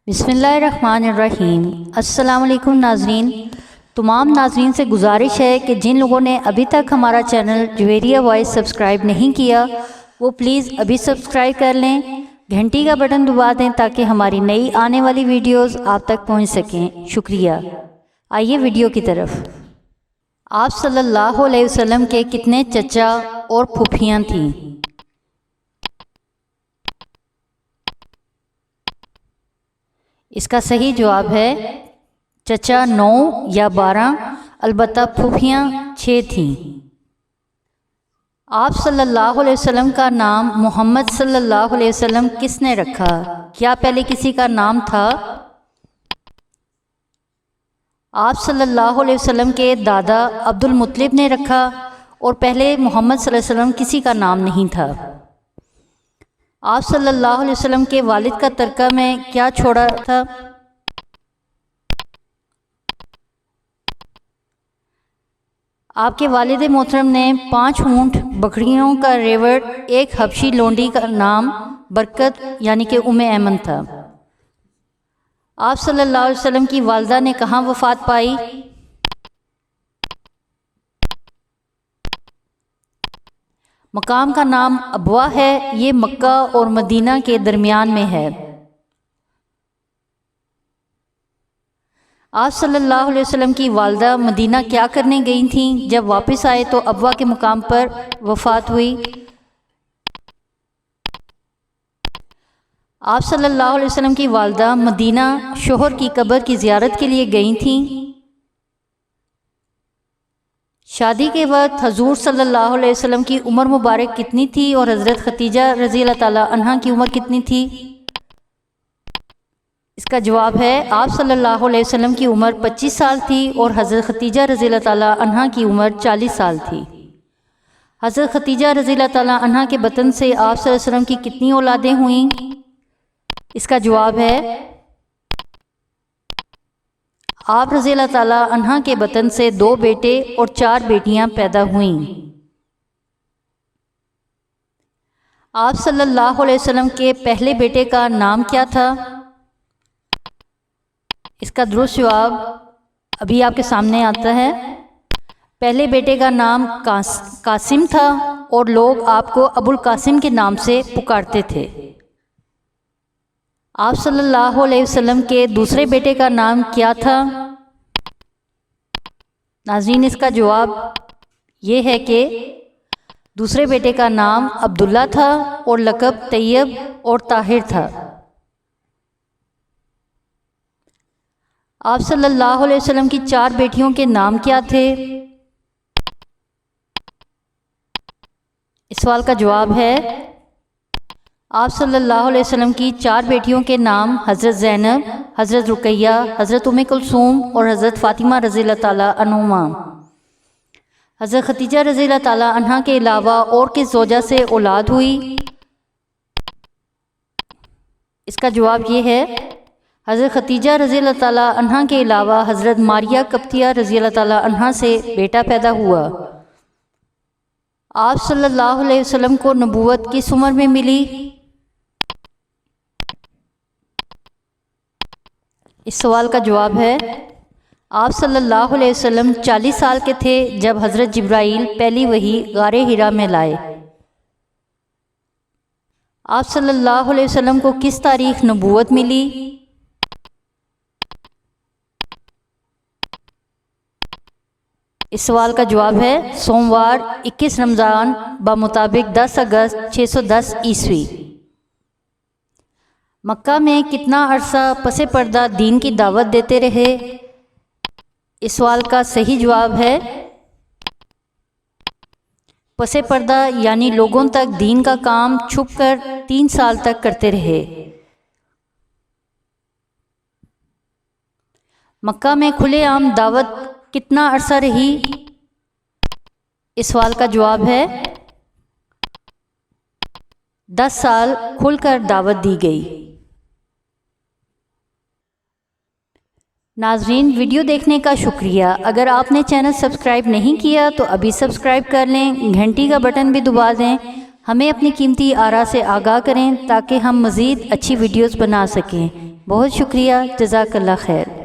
بسم اللہ الرحمن الرحیم۔ السلام علیکم ناظرین۔ تمام ناظرین سے گزارش ہے کہ جن لوگوں نے ابھی تک ہمارا چینل جویریہ وائس سبسکرائب نہیں کیا وہ پلیز ابھی سبسکرائب کر لیں، گھنٹی کا بٹن دبا دیں تاکہ ہماری نئی آنے والی ویڈیوز آپ تک پہنچ سکیں۔ شکریہ۔ آئیے ویڈیو کی طرف۔ آپ صلی اللہ علیہ وسلم کے کتنے چچا اور پھوپھیاں تھیں؟ اس کا صحیح جواب ہے چچا 9 یا 12، البتہ پھوپھیاں 6 تھیں۔ آپ صلی اللہ علیہ وسلم کا نام محمد صلی اللہ علیہ وسلم کس نے رکھا؟ کیا پہلے کسی کا نام تھا؟ آپ صلی اللہ علیہ وسلم کے دادا عبد المطلب نے رکھا اور پہلے محمد صلی اللہ علیہ وسلم کسی کا نام نہیں تھا۔ آپ صلی اللہ علیہ وسلم کے والد کا ترکہ میں کیا چھوڑا تھا؟ آپ کے والد محترم نے 5 اونٹ، بکریوں کا ریوڑ، ایک حبشی لونڈی کا نام برکت یعنی کہ ایمن تھا۔ آپ صلی اللہ علیہ وسلم کی والدہ نے کہاں وفات پائی؟ مقام کا نام ابوا ہے، یہ مکہ اور مدینہ کے درمیان میں ہے۔ آپ صلی اللہ علیہ وسلم کی والدہ مدینہ کیا کرنے گئی تھیں؟ جب واپس آئے تو ابوا کے مقام پر وفات ہوئی۔ آپ صلی اللہ علیہ وسلم کی والدہ مدینہ شوہر کی قبر کی زیارت کے لیے گئی تھیں۔ شادی کے وقت حضور صلی اللہ علیہ وسلم کی عمر مبارک کتنی تھی اور حضرت خدیجہ رضی اللہ تعالی عنہا کی عمر کتنی تھی؟ اس کا جواب ہے آپ صلی اللہ علیہ وسلم کی عمر 25 سال تھی اور حضرت خدیجہ رضی اللہ تعالی عنہا کی عمر 40 سال تھی۔ حضرت خدیجہ رضی اللہ تعالی عنہا کے بطن سے آپ صلی اللہ علیہ وسلم کی کتنی اولادیں ہوئیں؟ اس کا جواب ہے آپ رضی اللہ تعالی عنہا کے بطن سے 2 بیٹے اور 4 بیٹیاں پیدا ہوئیں۔ آپ صلی اللہ علیہ وسلم کے پہلے بیٹے کا نام کیا تھا؟ اس کا درست جواب ابھی آپ کے سامنے آتا ہے۔ پہلے بیٹے کا نام قاسم تھا اور لوگ آپ کو ابو القاسم کے نام سے پکارتے تھے۔ آپ صلی اللہ علیہ وسلم کے دوسرے بیٹے کا نام کیا تھا؟ ناظرین اس کا جواب یہ ہے کہ دوسرے بیٹے کا نام عبداللہ تھا اور لقب طیب اور طاہر تھا۔ آپ صلی اللہ علیہ وسلم کی 4 بیٹیوں کے نام کیا تھے؟ اس سوال کا جواب ہے آپ صلی اللہ علیہ وسلم کی 4 بیٹیوں کے نام حضرت زینب، حضرت رقیہ، حضرت کلثوم اور حضرت فاطمہ رضی اللہ تعالی عنہما۔ حضرت خدیجہ رضی اللہ تعالی عنہا کے علاوہ اور کس زوجہ سے اولاد ہوئی؟ اس کا جواب یہ ہے حضرت خدیجہ رضی اللہ تعالی عنہا کے علاوہ حضرت ماریہ قبطیہ رضی اللہ تعالی عنہا سے بیٹا پیدا ہوا۔ آپ صلی اللہ علیہ وسلم کو نبوت کس عمر میں ملی؟ اس سوال کا جواب ہے آپ صلی اللہ علیہ وسلم 40 سال کے تھے جب حضرت جبرائیل پہلی وحی غار حرا میں لائے۔ آپ صلی اللہ علیہ وسلم کو کس تاریخ نبوت ملی؟ اس سوال کا جواب ہے سوموار 21 رمضان بمطابق 10 اگست 610 عیسوی۔ مکہ میں کتنا عرصہ پس پردہ دین کی دعوت دیتے رہے؟ اس سوال کا صحیح جواب ہے پس پردہ یعنی لوگوں تک دین کا کام چھپ کر 3 سال تک کرتے رہے۔ مکہ میں کھلے عام دعوت کتنا عرصہ رہی؟ اس سوال کا جواب ہے 10 سال کھل کر دعوت دی گئی۔ ناظرین ویڈیو دیکھنے کا شکریہ۔ اگر آپ نے چینل سبسکرائب نہیں کیا تو ابھی سبسکرائب کر لیں، گھنٹی کا بٹن بھی دبا دیں، ہمیں اپنی قیمتی آراء سے آگاہ کریں تاکہ ہم مزید اچھی ویڈیوز بنا سکیں۔ بہت شکریہ، جزاک اللہ خیر۔